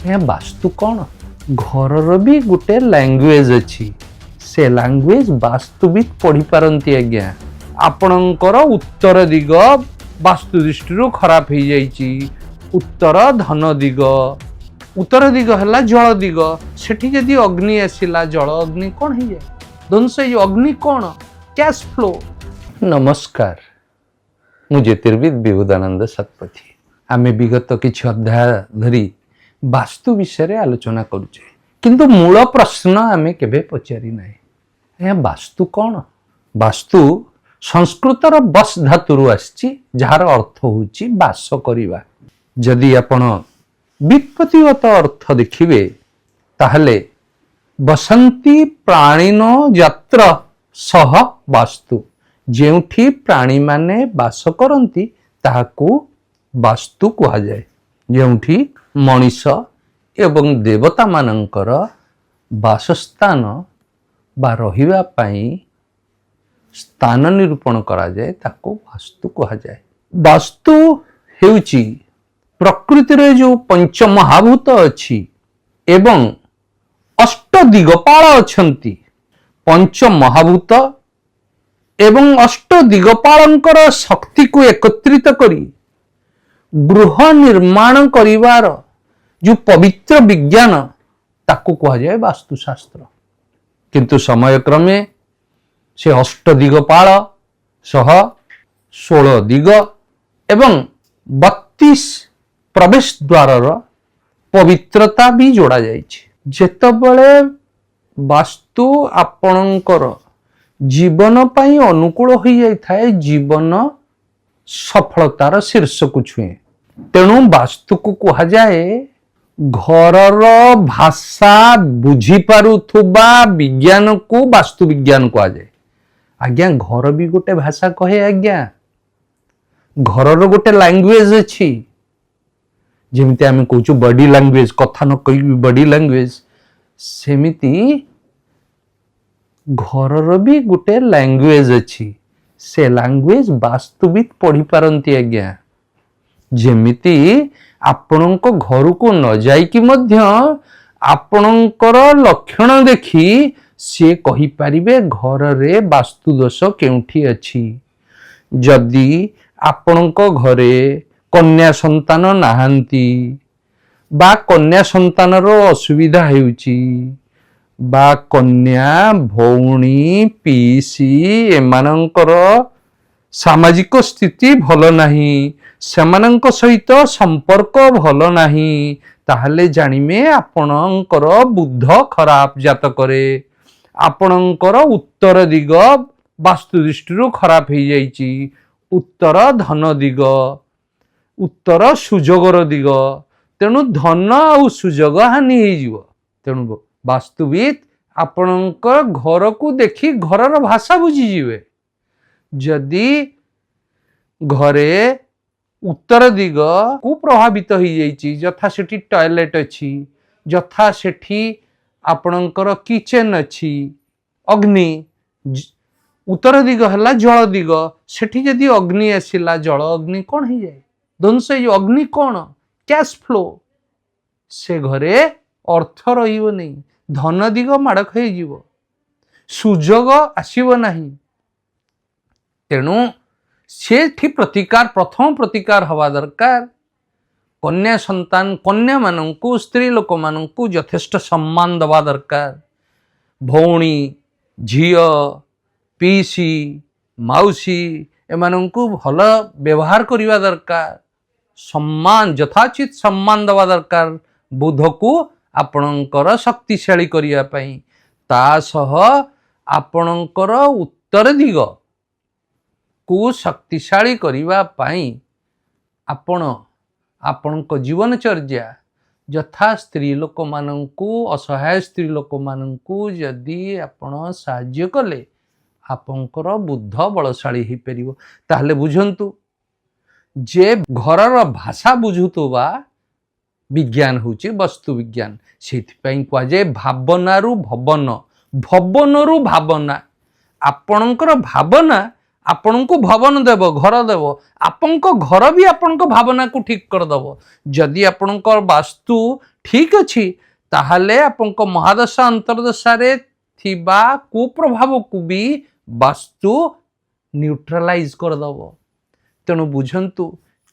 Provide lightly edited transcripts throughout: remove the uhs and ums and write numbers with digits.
ବାସ୍ତୁ କ'ଣ? ଘରର ବି ଗୋଟେ ଲାଙ୍ଗୁଏଜ ଅଛି। ସେ ଲାଙ୍ଗୁଏଜ ବାସ୍ତୁବିତ୍ ପଢ଼ିପାରନ୍ତି ଆଜ୍ଞା। ଆପଣଙ୍କର ଉତ୍ତର ଦିଗ ବାସ୍ତୁ ଦୃଷ୍ଟିରୁ ଖରାପ ହେଇଯାଇଛି। ଉତ୍ତର ଧନ ଦିଗ, ଉତ୍ତର ଦିଗ ହେଲା ଜଳ ଦିଗ। ସେଠି ଯଦି ଅଗ୍ନି ଆସିଲା, ଜଳ ଅଗ୍ନି କ'ଣ ହେଇଯାଏ? ଧ୍ୱଂସ ହେଇଯିବ। ଅଗ୍ନି କ'ଣ? Cash flow. ନମସ୍କାର, ମୁଁ ଜ୍ୟୋତିର୍ବିଦ ବିବୁଧାନନ୍ଦ ଶତପଥୀ। ଆମେ ବିଗତ କିଛି ଅଧ୍ୟାୟ ଧରି ବାସ୍ତୁ ବିଷୟରେ ଆଲୋଚନା କରୁଛେ, କିନ୍ତୁ ମୂଳ ପ୍ରଶ୍ନ ଆମେ କେବେ ପଚାରି ନାହିଁ। ବାସ୍ତୁ କ'ଣ? ବାସ୍ତୁ ସଂସ୍କୃତର ବସ୍ ଧାତୁରୁ ଆସିଛି, ଯାହାର ଅର୍ଥ ହେଉଛି ବାସ କରିବା। ଯଦି ଆପଣ ବ୍ୟୁତ୍ପତ୍ତିଗତ ଅର୍ଥ ଦେଖିବେ, ତାହେଲେ ବସନ୍ତି ପ୍ରାଣୀନ ଯାତ୍ର ସହ ବାସ୍ତୁ, ଯେଉଁଠି ପ୍ରାଣୀମାନେ ବାସ କରନ୍ତି ତାହାକୁ ବାସ୍ତୁ କୁହାଯାଏ। ଯେଉଁଠି ମଣିଷ ଏବଂ ଦେବତାମାନଙ୍କର ବାସସ୍ଥାନ ବା ରହିବା ପାଇଁ ସ୍ଥାନ ନିରୂପଣ କରାଯାଏ, ତାକୁ ବାସ୍ତୁ କୁହାଯାଏ। ବାସ୍ତୁ ହେଉଛି ପ୍ରକୃତିରେ ଯେଉଁ ପଞ୍ଚମହାଭୂତ ଅଛି ଏବଂ ଅଷ୍ଟ ଦିଗପାଳ ଅଛନ୍ତି, ପଞ୍ଚମହାଭୂତ ଏବଂ ଅଷ୍ଟ ଦିଗପାଳଙ୍କର ଶକ୍ତିକୁ ଏକତ୍ରିତ କରି ଗୃହ ନିର୍ମାଣ କରିବାର ଯେଉଁ ପବିତ୍ର ବିଜ୍ଞାନ, ତାକୁ କୁହାଯାଏ ବାସ୍ତୁଶାସ୍ତ୍ର। କିନ୍ତୁ ସମୟକ୍ରମେ ସେ ଅଷ୍ଟ ଦିଗପାଳ ସହ 16 ଦିଗ ଏବଂ 32 ପ୍ରବେଶ ଦ୍ୱାରର ପବିତ୍ରତା ବି ଯୋଡ଼ା ଯାଇଛି। ଯେତେବେଳେ ବାସ୍ତୁ ଆପଣଙ୍କର ଜୀବନ ପାଇଁ ଅନୁକୂଳ ହୋଇଯାଇଥାଏ, ଜୀବନ ସଫଳତାର ଶୀର୍ଷକୁ ଛୁଏଁ। ତେଣୁ ବାସ୍ତୁକୁ କୁହାଯାଏ ଘରର ଭାଷା ବୁଝିପାରୁଥିବା ବିଜ୍ଞାନକୁ ବାସ୍ତୁ ବିଜ୍ଞାନ କୁହାଯାଏ। ଆଜ୍ଞା, ଘର ବି ଗୋଟେ ଭାଷା କହେ ଆଜ୍ଞା। ଘରର ଗୋଟେ ଲାଙ୍ଗୁଏଜ ଅଛି। ଯେମିତି ଆମେ କହୁଛୁ ବଡି ଲାଙ୍ଗୁଏଜ, କଥା ନ କହିବି ବଡି ଲାଙ୍ଗୁଏଜ, ସେମିତି ଘରର ବି ଗୋଟେ ଲାଙ୍ଗୁଏଜ ଅଛି। ସେ ଲାଙ୍ଗୁଏଜ ବାସ୍ତୁବିତ୍ ପଢ଼ିପାରନ୍ତି ଆଜ୍ଞା। ଯେମିତି ଆପଣଙ୍କ ଘରକୁ ନ ଯାଇକି ମଧ୍ୟ ଆପଣଙ୍କର ଲକ୍ଷଣ ଦେଖି ସିଏ କହିପାରିବେ ଘରରେ ବାସ୍ତୁ ଦୋଷ କେଉଁଠି ଅଛି। ଯଦି ଆପଣଙ୍କ ଘରେ କନ୍ୟା ସନ୍ତାନ ନାହାନ୍ତି ବା କନ୍ୟା ସନ୍ତାନର ଅସୁବିଧା ହେଉଛି ବା କନ୍ୟା, ଭଉଣୀ, ପିଇସି ଏମାନଙ୍କର ସାମାଜିକ ସ୍ଥିତି ଭଲ ନାହିଁ, ସେମାନଙ୍କ ସହିତ ସମ୍ପର୍କ ଭଲ ନାହିଁ, ତାହେଲେ ଜାଣିବେ ଆପଣଙ୍କର ବୁଧ ଖରାପ ଜାତକରେ। ଆପଣଙ୍କର ଉତ୍ତର ଦିଗ ବାସ୍ତୁ ଦୃଷ୍ଟିରୁ ଖରାପ ହେଇଯାଇଛି। ଉତ୍ତର ଧନ ଦିଗ, ଉତ୍ତର ସୁଯୋଗର ଦିଗ। ତେଣୁ ଧନ ଆଉ ସୁଯୋଗ ହାନି ହେଇଯିବ। ତେଣୁ ବାସ୍ତୁବିତ୍ ଆପଣଙ୍କ ଘରକୁ ଦେଖି ଘରର ଭାଷା ବୁଝିଯିବେ। ଯଦି ଘରେ ଉତ୍ତର ଦିଗକୁ ପ୍ରଭାବିତ ହେଇଯାଇଛି, ଯଥା ସେଠି ଟଏଲେଟ ଅଛି, ଯଥା ସେଠି ଆପଣଙ୍କର କିଚେନ ଅଛି, ଅଗ୍ନି, ଉତ୍ତର ଦିଗ ହେଲା ଜଳ ଦିଗ, ସେଠି ଯଦି ଅଗ୍ନି ଆସିଲା, ଜଳ ଅଗ୍ନି କ'ଣ ହେଇଯାଏ? ଧ୍ୱଂସ ହେଇଯିବ। ଅଗ୍ନି କ'ଣ? Cash flow. ସେ ଘରେ ଅର୍ଥ ରହିବନି, ଧନ ଦିଗ ମାଡ଼ ଖାଇଯିବ, ସୁଯୋଗ ଆସିବ ନାହିଁ। ତେଣୁ ସେଠି ପ୍ରତିକାର, ପ୍ରଥମ ପ୍ରତିକାର ହେବା ଦରକାର। କନ୍ୟା ସନ୍ତାନ, କନ୍ୟାମାନଙ୍କୁ, ସ୍ତ୍ରୀ ଲୋକମାନଙ୍କୁ ଯଥେଷ୍ଟ ସମ୍ମାନ ଦେବା ଦରକାର। ଭଉଣୀ, ଝିଅ, ପିଇସି, ମାଉସୀ ଏମାନଙ୍କୁ ଭଲ ବ୍ୟବହାର କରିବା ଦରକାର। ସମ୍ମାନ, ଯଥାଚିତ ସମ୍ମାନ ଦେବା ଦରକାର ବୁଧକୁ ଆପଣଙ୍କର ଶକ୍ତିଶାଳୀ କରିବା ପାଇଁ। ତା ସହ ଆପଣଙ୍କର ଉତ୍ତର ଦିଗକୁ ଶକ୍ତିଶାଳୀ କରିବା ପାଇଁ ଆପଣ ଆପଣଙ୍କ ଜୀବନଚର୍ଯ୍ୟା, ଯଥା ସ୍ତ୍ରୀ ଲୋକମାନଙ୍କୁ, ଅସହାୟ ସ୍ତ୍ରୀ ଲୋକମାନଙ୍କୁ ଯଦି ଆପଣ ସାହାଯ୍ୟ କଲେ, ଆପଣଙ୍କର ବୁଧ ବଳଶାଳୀ ହେଇପାରିବ। ତାହେଲେ ବୁଝନ୍ତୁ ଯେ ଘରର ଭାଷା ବୁଝୁଥିବା ବିଜ୍ଞାନ ହେଉଛି ବସ୍ତୁ ବିଜ୍ଞାନ। ସେଇଥିପାଇଁ କୁହାଯାଏ ଭାବନାରୁ ଭବନ, ଭବନରୁ ଭାବନା। ଆପଣଙ୍କର ଭାବନା ଆପଣଙ୍କୁ ଭବନ ଦେବ, ଘର ଦେବ। ଆପଣଙ୍କ ଘର ବି ଆପଣଙ୍କ ଭାବନାକୁ ଠିକ କରିଦେବ। ଯଦି ଆପଣଙ୍କ ବାସ୍ତୁ ठीक अच्छी ताहले आपंक महादशा अंतर्दशा थिबा कुप्रभाव को भी वास्तु न्यूट्रालाइज करदब। तेणु बुझंतु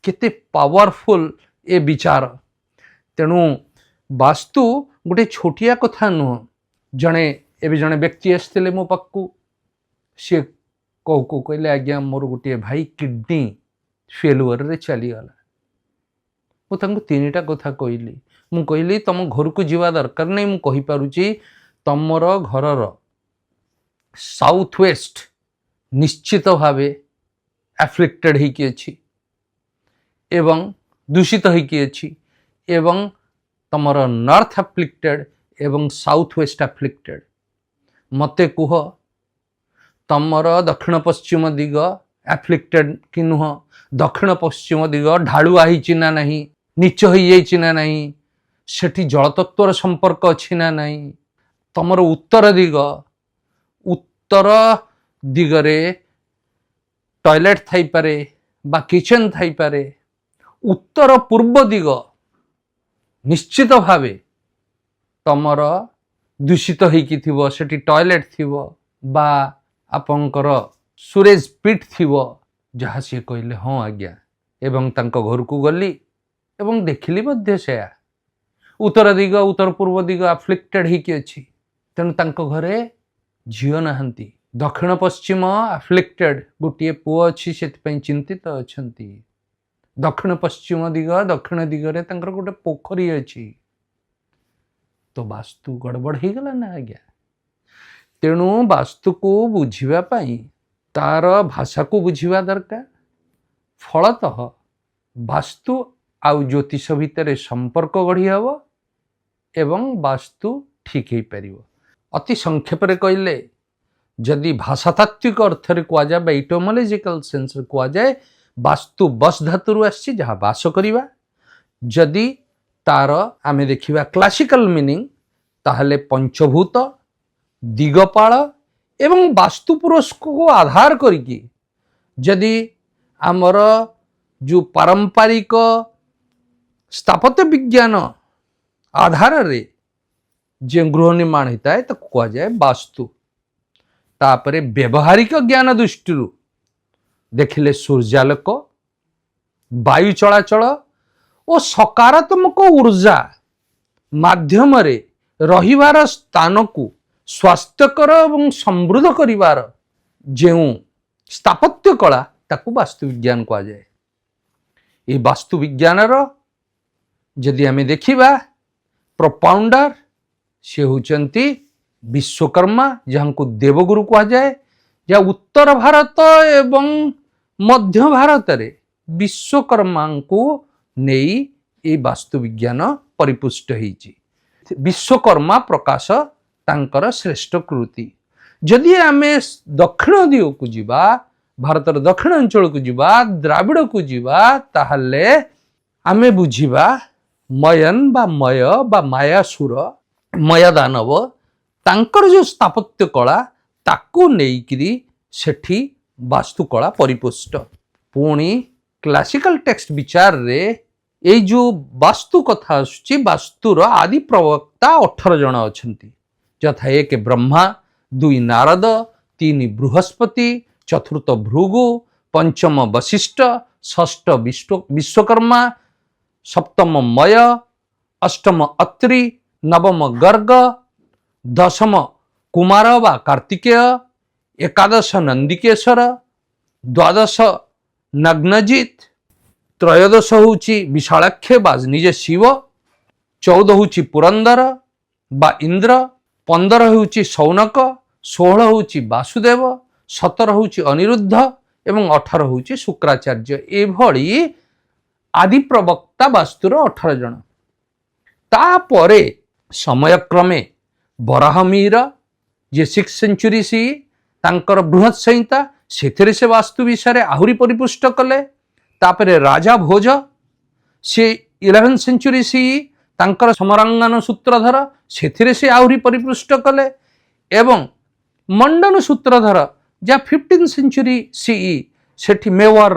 केते पावरफुल ए विचार। तेणु वास्तु गोटे छोटिया कथा नुह। जड़े एवं जड़े व्यक्ति आसते मो पाखु सी को कहले आज्ञा मोर गोटे भाई किडनी फेलुअर रे चलीगला। मुझे तीन टा कथा कहली। मु कहली तुम घर को जीवा दरकार नहीं। मु कहि पारुची तमर घरर साउथ वेस्ट निश्चित भावे एफ्लिक्टेड होइकी अछि एवं दूषित होइकी अछि एवं तमर नॉर्थ एफ्लिक्टेड एवं साउथ वेस्ट एफ्लिक्टेड। मते कुह तमर दक्षिण पश्चिम दिग एफ्लिक्टेड कि नुह? दक्षिण पश्चिम दिग ढालुआ होइछि ना नहीं, नीच हो जाइछि ना नहीं, सेठी जलतत्वर संपर्क अछि ना नहीं। तमर उत्तर दिगरे टॉयलेट थाई पारे बा किचन थाई पारे। उत्तर पूर्व दिग निश्चित भावे तमर दूषित होइकी थिबो, सेठी टॉयलेट थिबो बा आपंकर सुरेज पिट थिबो। जहाँ सी कहले हाँ आज्ञा एवं तांको घर को गली एवं देखिली मध्य से उत्तर दिग उत्तर पूर्व दिग एफ्लिक्टेड होइकी अछि। तेणु तांको घरे झियो नाहंती। दक्षिण पश्चिम एफ्लिक्टेड गोटे पुओ अछि सेति चिंतित अछंती। दक्षिण पश्चिम दिग दक्षिण दिगरे तांकर गोटे पोखरी अछि। तो वास्तु गड़बड़ हो गला ना आज्ञा। तेणु वास्तु को बुझिबा पई तार भाषा को बुझिबा दरकार। फलतः वास्तु आउ ज्योतिष भितर संपर्क गढ़ी हब एवं वास्तु ठीक हो पार। अति संक्षेप रे कहले जदि भाषातात्विक अर्थ रे कुआ जाए बा इटोमोलॉजिकल सेंस रे कुआ जाए वास्तु बस धातु आसी जहाँ बास करिबा। जदि तार आमे देखिबा क्लासिकल मीनिंग ताहले पंचभूत दिगपाल एवं वास्तु पुरुष को आधार करिकी जदि आमर जो पारंपरिक स्थापत्य विज्ञान आधार रे जे गृह निर्माण होता है तो कह जाए वास्तु। तापरे व्यवहारिक ज्ञान दृष्टि देखिले सूर्यालोक वायु चलाचल और सकारात्मक ऊर्जा माध्यम रे रहिवार स्थान को स्वास्थ्यकर एवं समृद्ध करिवार जेउ स्थापत्य कला ताकू वास्तु विज्ञान कह जाए। ये वास्तु विज्ञान जदि आमे देखिबा प्रोपाउंडर से होचंती विश्वकर्मा जहाँ को देवगुरु कह जाए। या उत्तर भारत एवं मध्य भारत रे विश्वकर्मा को नहीं ये वास्तु विज्ञान परिपुष्ट होइछि। विश्वकर्मा प्रकाश तांकर श्रेष्ठ कृति। जदि आमे दक्षिण दिग को जीवा भारतर दक्षिण अंचल को जीवा द्राविड़ को जीवा ताहले आमे बुझिबा मयन बा मय बा मायासुर मया दानव तांकर जो स्थापत्य कला ताकू नेइकिरी सेठी वास्तुकला परिपुष्ट। पुणी क्लासिकल टेक्स्ट विचार रे ए जो वास्तु कथा आसुची वास्तुर आदि प्रवक्ता 18 जन अछंती। यथा 1 ब्रह्मा, 2 नारद, 3 बृहस्पति, 4 भृगु, 5 वशिष्ठ, 6 विश्वकर्मा, 7 मय, 8 अत्रि, 9 गर्ग, 10 कुमार बा कार्तिकेय, 11 नंदिकेश्वर, 12 नग्नजित, 13 होउची विशालाक्ष बा निजे शिव, 14 होउची पुरंदर बा इंद्र, 15 होउची सौनक, 16 होउची वासुदेव, 17 होउची अनिरुद्ध एवं 18 होउची शुक्राचार्य। एभली आदि प्रवक्ता वास्तुर 18 जन। तापरे समयक्रमे बराहमिहिर जे 6th सेंचुरी सी तांकर बृहत संहिता से से वास्तु विषय आहुरी परिपुष्ट कले। तापरे राजा भोज से 11th सेंचुरी सी तांकर समरांगन सूत्रधर से आहुरी परिपुष्ट कले। एवं मंडन सूत्रधर जा 15th सेंचुरी सीई सेठी मेवार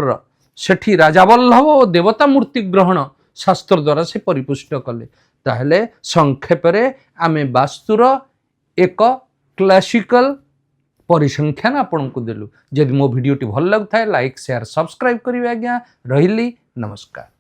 सेठी राजा वल्लभ और देवता मूर्ति ग्रहण शास्त्र द्वारा से परिपुष्ट कले। ताहले संक्षेपरे आमे वास्तुर एक क्लासिकल परिसंख्यान आपण को देलु। जदि मो वीडियोटी भल लगुଥାଏ लाइक शेयर सब्सक्राइब करिवे आज्ञा। रहिली नमस्कार।